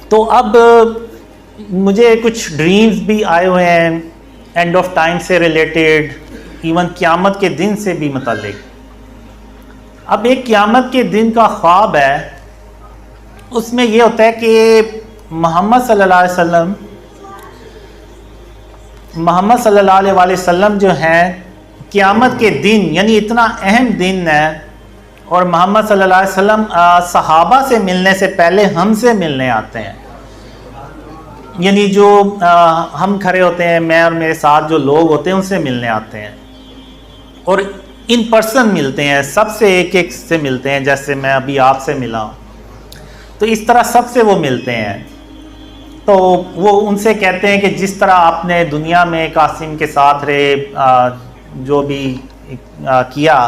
تو اب مجھے کچھ ڈریمز بھی آئے ہوئے ہیں اینڈ آف ٹائم سے ریلیٹڈ، ایون قیامت کے دن سے بھی متعلق۔ اب ایک قیامت کے دن کا خواب ہے، اس میں یہ ہوتا ہے کہ محمد صلی اللہ علیہ وسلم جو ہیں قیامت کے دن، یعنی اتنا اہم دن ہے، اور محمد صلی اللہ علیہ وسلم صحابہ سے ملنے سے پہلے ہم سے ملنے آتے ہیں، یعنی جو ہم کھڑے ہوتے ہیں، میں اور میرے ساتھ جو لوگ ہوتے ہیں ان سے ملنے آتے ہیں، اور ان پرسن ملتے ہیں، سب سے ایک ایک سے ملتے ہیں، جیسے میں ابھی آپ سے ملا ہوں، تو اس طرح سب سے وہ ملتے ہیں۔ تو وہ ان سے کہتے ہیں کہ جس طرح آپ نے دنیا میں قاسم کے ساتھ رہے، جو بھی کیا،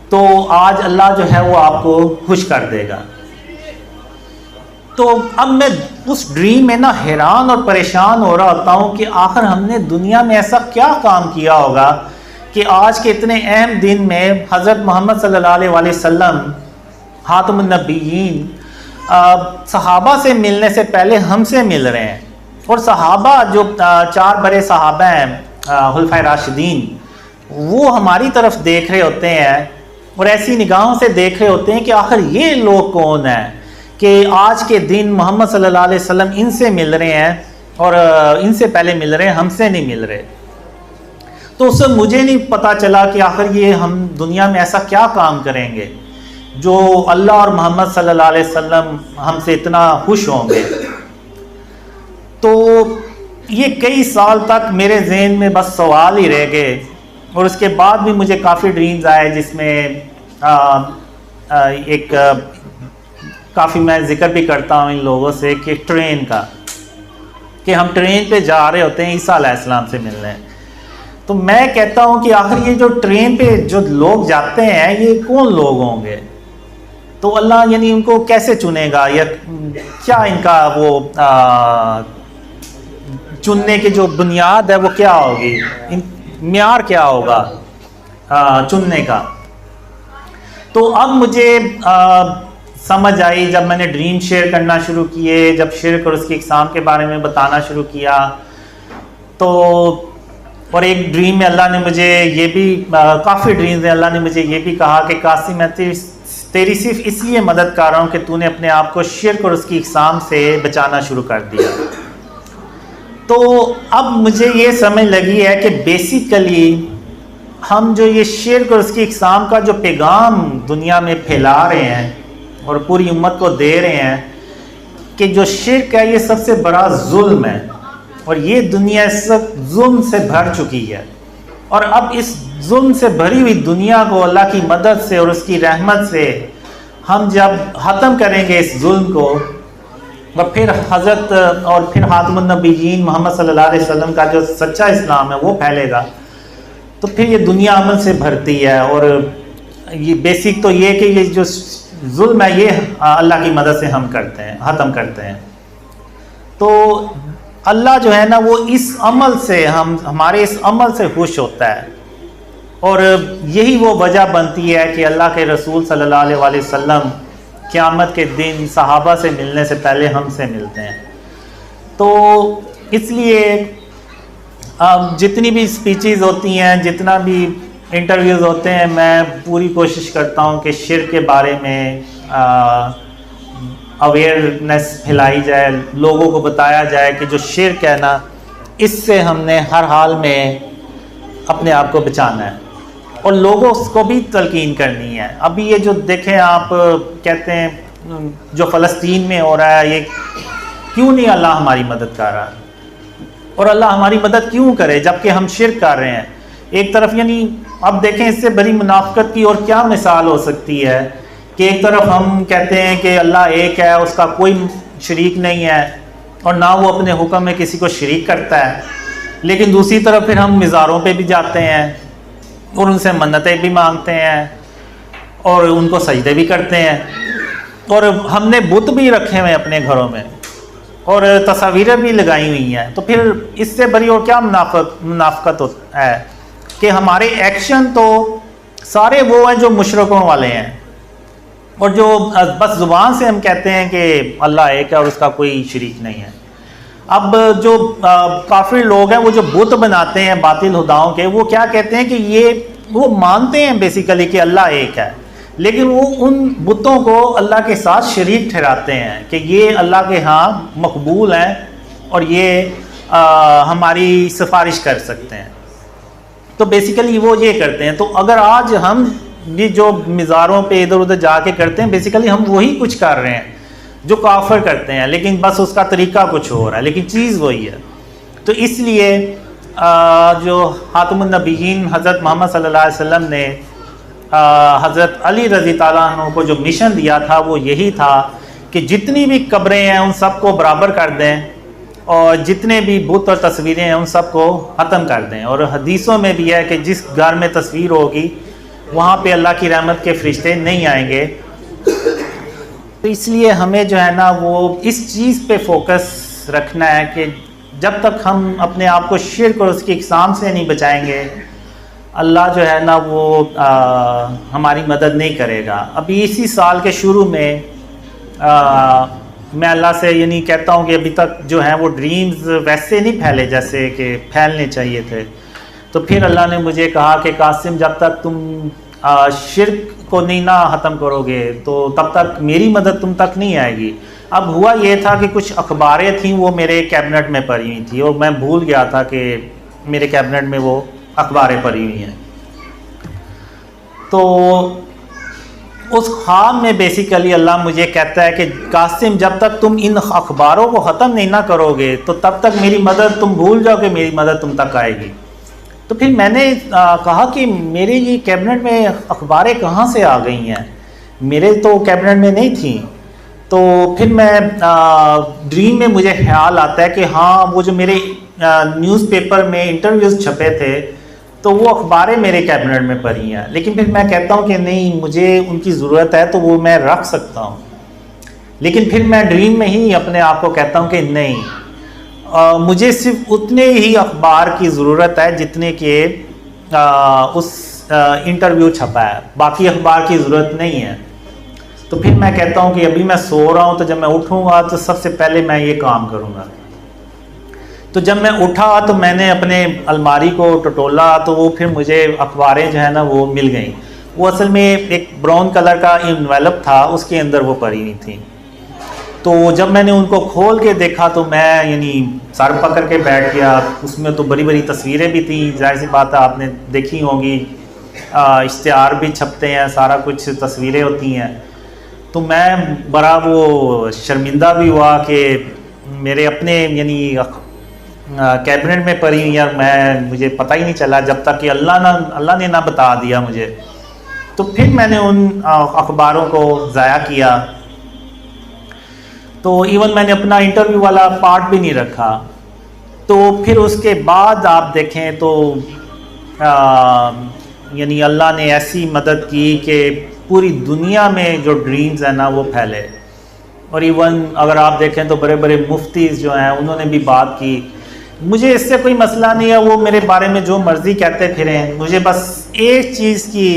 تو آج اللہ جو ہے وہ آپ کو خوش کر دے گا۔ تو اب میں اس ڈریم میں نا حیران اور پریشان ہو رہا ہوتا ہوں کہ آخر ہم نے دنیا میں ایسا کیا کام کیا ہوگا کہ آج کے اتنے اہم دن میں حضرت محمد صلی اللہ علیہ وسلم خاتم النبیین صحابہ سے ملنے سے پہلے ہم سے مل رہے ہیں، اور صحابہ جو 4 بڑے صحابہ ہیں خلفائے راشدین، وہ ہماری طرف دیکھ رہے ہوتے ہیں اور ایسی نگاہوں سے دیکھ رہے ہوتے ہیں کہ آخر یہ لوگ کون ہیں کہ آج کے دن محمد صلی اللہ علیہ وسلم ان سے مل رہے ہیں اور ان سے پہلے مل رہے ہیں، ہم سے نہیں مل رہے۔ تو اس سے مجھے نہیں پتا چلا کہ آخر یہ ہم دنیا میں ایسا کیا کام کریں گے جو اللہ اور محمد صلی اللہ علیہ وسلم ہم سے اتنا خوش ہوں گے۔ تو یہ کئی سال تک میرے ذہن میں بس سوال ہی رہ گئے، اور اس کے بعد بھی مجھے کافی ڈریمز آئے، جس میں ایک کافی میں ذکر بھی کرتا ہوں ان لوگوں سے کہ ٹرین کا، کہ ہم ٹرین پہ جا رہے ہوتے ہیں عیسیٰ علیہ السلام سے ملنے۔ تو میں کہتا ہوں کہ آخر یہ جو ٹرین پہ جو لوگ جاتے ہیں یہ کون لوگ ہوں گے؟ تو اللہ یعنی ان کو کیسے چنے گا، یا کیا ان کا وہ چننے کی جو بنیاد ہے وہ کیا ہوگی، معیار کیا ہوگا چننے کا؟ تو اب مجھے سمجھ آئی جب میں نے ڈریم شیئر کرنا شروع کیے، جب شرک اور اس کی اقسام کے بارے میں بتانا شروع کیا، تو اور ایک ڈریم میں اللہ نے مجھے یہ بھی، کافی ڈریمز میں اللہ نے مجھے یہ بھی کہا کہ قاسم میں تیری صرف اس لیے مدد کر رہا ہوں کہ تو نے اپنے آپ کو شرک اور اس کی اقسام سے بچانا شروع کر دیا۔ تو اب مجھے یہ سمجھ لگی ہے کہ بیسیکلی ہم جو یہ شرک اور اس کی اقسام کا جو پیغام دنیا میں پھیلا رہے ہیں اور پوری امت کو دے رہے ہیں کہ جو شرک ہے یہ سب سے بڑا ظلم ہے، اور یہ دنیا سب ظلم سے بھر چکی ہے، اور اب اس ظلم سے بھری ہوئی دنیا کو اللہ کی مدد سے اور اس کی رحمت سے ہم جب ختم کریں گے اس ظلم کو، اور پھر حضرت اور پھر خاتم النبیین محمد صلی اللہ علیہ وسلم کا جو سچا اسلام ہے وہ پھیلے گا، تو پھر یہ دنیا امن سے بھرتی ہے۔ اور یہ بیسک تو یہ کہ یہ جو ظلم ہے یہ اللہ کی مدد سے ہم کرتے ہیں، ختم کرتے ہیں۔ تو اللہ جو ہے نا وہ اس عمل سے ہمارے اس عمل سے خوش ہوتا ہے، اور یہی وہ وجہ بنتی ہے کہ اللہ کے رسول صلی اللہ علیہ وسلم قیامت کے دن صحابہ سے ملنے سے پہلے ہم سے ملتے ہیں۔ تو اس لیے جتنی بھی اسپیچز ہوتی ہیں، جتنا بھی انٹرویوز ہوتے ہیں، میں پوری کوشش کرتا ہوں کہ شرک کے بارے میں اویئرنیس پھیلائی جائے، لوگوں کو بتایا جائے کہ جو شرک ہے نا اس سے ہم نے ہر حال میں اپنے آپ کو بچانا ہے، اور لوگوں کو بھی تلقین کرنی ہے۔ ابھی یہ جو دیکھیں آپ کہتے ہیں جو فلسطین میں ہو رہا ہے، یہ کیوں نہیں اللہ ہماری مدد کر رہا، اور اللہ ہماری مدد کیوں کرے جبکہ ہم شرک کر رہے ہیں؟ ایک طرف یعنی اب دیکھیں اس سے بڑی منافقت کی اور کیا مثال ہو سکتی ہے کہ ایک طرف ہم کہتے ہیں کہ اللہ ایک ہے، اس کا کوئی شریک نہیں ہے، اور نہ وہ اپنے حکم میں کسی کو شریک کرتا ہے، لیکن دوسری طرف پھر ہم مزاروں پہ بھی جاتے ہیں اور ان سے منتیں بھی مانگتے ہیں اور ان کو سجدے بھی کرتے ہیں، اور ہم نے بت بھی رکھے ہوئے اپنے گھروں میں اور تصاویریں بھی لگائی ہوئی ہیں۔ تو پھر اس سے بڑی اور کیا منافقت ہے کہ ہمارے ایکشن تو سارے وہ ہیں جو مشرکوں والے ہیں، اور جو بس زبان سے ہم کہتے ہیں کہ اللہ ایک ہے اور اس کا کوئی شریک نہیں ہے۔ اب جو کافر لوگ ہیں وہ جو بت بناتے ہیں باطل خداؤں کے، وہ کیا کہتے ہیں کہ وہ مانتے ہیں بیسیکلی کہ اللہ ایک ہے، لیکن وہ ان بتوں کو اللہ کے ساتھ شریک ٹھہراتے ہیں کہ یہ اللہ کے ہاں مقبول ہیں اور یہ ہماری سفارش کر سکتے ہیں۔ تو بیسیکلی وہ یہ کرتے ہیں۔ تو اگر آج ہم بھی جو مزاروں پہ ادھر ادھر جا کے کرتے ہیں، بیسیکلی ہم وہی کچھ کر رہے ہیں جو کافر کرتے ہیں، لیکن بس اس کا طریقہ کچھ ہو رہا ہے، لیکن چیز وہی ہے۔ تو اس لیے جو خاتم النبیین حضرت محمد صلی اللہ علیہ وسلم نے حضرت علی رضی تعالیٰ عنہ کو جو مشن دیا تھا وہ یہی تھا کہ جتنی بھی قبریں ہیں ان سب کو برابر کر دیں، اور جتنے بھی بت اور تصویریں ہیں ان سب کو ختم کر دیں۔ اور حدیثوں میں بھی ہے کہ جس گھر میں تصویر ہوگی وہاں پہ اللہ کی رحمت کے فرشتے نہیں آئیں گے۔ تو اس لیے ہمیں جو ہے نا وہ اس چیز پہ فوکس رکھنا ہے کہ جب تک ہم اپنے آپ کو شرک اور اس کی اقسام سے نہیں بچائیں گے، اللہ جو ہے نا وہ ہماری مدد نہیں کرے گا۔ ابھی اسی سال کے شروع میں میں اللہ سے یعنی کہتا ہوں کہ ابھی تک جو ہیں وہ ڈریمز ویسے نہیں پھیلے جیسے کہ پھیلنے چاہیے تھے۔ تو پھر اللہ نے مجھے کہا کہ قاسم جب تک تم شرک کو نہیں نہ ختم کرو گے تو تب تک میری مدد تم تک نہیں آئے گی۔ اب ہوا یہ تھا کہ کچھ اخباریں تھیں وہ میرے کیبنٹ میں پڑی ہوئی تھیں اور میں بھول گیا تھا کہ میرے کیبنٹ میں وہ اخباریں پڑی ہوئی ہیں۔ تو اس خواب میں بیسیکلی اللہ مجھے کہتا ہے کہ قاسم جب تک تم ان اخباروں کو ختم نہیں نہ کرو گے تو تب تک میری مدد تم بھول جاؤ کہ میری مدد تم تک آئے گی۔ تو پھر میں نے کہا کہ میرے یہ کیبنٹ میں اخباریں کہاں سے آ گئی ہیں، میرے تو کیبنٹ میں نہیں تھیں۔ تو پھر میں ڈریم میں مجھے خیال آتا ہے کہ ہاں وہ جو میرے نیوز پیپر میں انٹرویوز چھپے تھے تو وہ اخباریں میرے کیبنٹ میں پڑی ہیں، لیکن پھر میں کہتا ہوں کہ نہیں مجھے ان کی ضرورت ہے تو وہ میں رکھ سکتا ہوں، لیکن پھر میں ڈریم میں ہی اپنے آپ کو کہتا ہوں کہ نہیں مجھے صرف اتنے ہی اخبار کی ضرورت ہے جتنے کہ اس انٹرویو چھپا ہے، باقی اخبار کی ضرورت نہیں ہے۔ تو پھر میں کہتا ہوں کہ ابھی میں سو رہا ہوں تو جب میں اٹھوں گا تو سب سے پہلے میں یہ کام کروں گا۔ تو جب میں اٹھا تو میں نے اپنے الماری کو ٹٹولا تو وہ پھر مجھے اخباریں جو ہے نا وہ مل گئیں۔ وہ اصل میں ایک براؤن کلر کا انویلپ تھا، اس کے اندر وہ پڑی ہوئی تھیں۔ تو جب میں نے ان کو کھول کے دیکھا تو میں یعنی سر پکڑ کے بیٹھ گیا۔ اس میں تو بڑی بڑی تصویریں بھی تھیں، ظاہر سی بات ہے آپ نے دیکھی ہوں گی، اشتہار بھی چھپتے ہیں، سارا کچھ تصویریں ہوتی ہیں۔ تو میں بڑا وہ شرمندہ بھی ہوا کہ میرے اپنے یعنی کیبنٹ میں پڑی ہوئی اور مجھے پتہ ہی نہیں چلا جب تک کہ اللہ نے نہ بتا دیا مجھے۔ تو پھر میں نے ان اخباروں کو ضائع کیا، تو ایون میں نے اپنا انٹرویو والا پارٹ بھی نہیں رکھا۔ تو پھر اس کے بعد آپ دیکھیں تو یعنی اللہ نے ایسی مدد کی کہ پوری دنیا میں جو ڈریمز ہیں نا وہ پھیلے، اور ایون اگر آپ دیکھیں تو بڑے بڑے مفتیز جو ہیں انہوں نے بھی بات کی۔ مجھے اس سے کوئی مسئلہ نہیں ہے، وہ میرے بارے میں جو مرضی کہتے پھریں، مجھے بس ایک چیز کی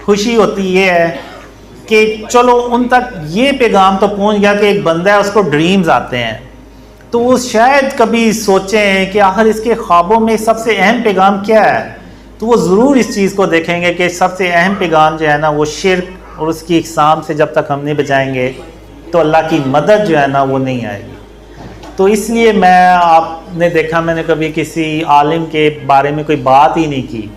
خوشی ہوتی یہ ہے کہ چلو ان تک یہ پیغام تو پہنچ گیا کہ ایک بندہ ہے اس کو ڈریمز آتے ہیں، تو وہ شاید کبھی سوچیں کہ آخر اس کے خوابوں میں سب سے اہم پیغام کیا ہے، تو وہ ضرور اس چیز کو دیکھیں گے کہ سب سے اہم پیغام جو ہے نا وہ شرک اور اس کی اقسام سے جب تک ہم نہیں بچائیں گے تو اللہ کی مدد جو ہے نا وہ نہیں آئے گی۔ تو اس لیے آپ نے دیکھا میں نے کبھی کسی عالم کے بارے میں کوئی بات ہی نہیں کی،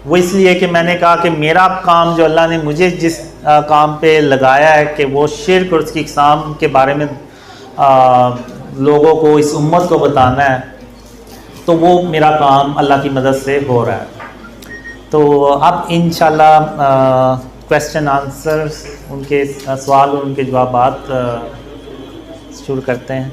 وہ اس لیے کہ میں نے کہا کہ میرا کام جو اللہ نے مجھے جس کام پہ لگایا ہے کہ وہ شرک اور اس کی اقسام کے بارے میں لوگوں کو، اس امت کو بتانا ہے، تو وہ میرا کام اللہ کی مدد سے ہو رہا ہے۔ تو اب انشاءاللہ کویسچن آنسر، ان کے سوال اور ان کے جوابات شروع کرتے ہیں۔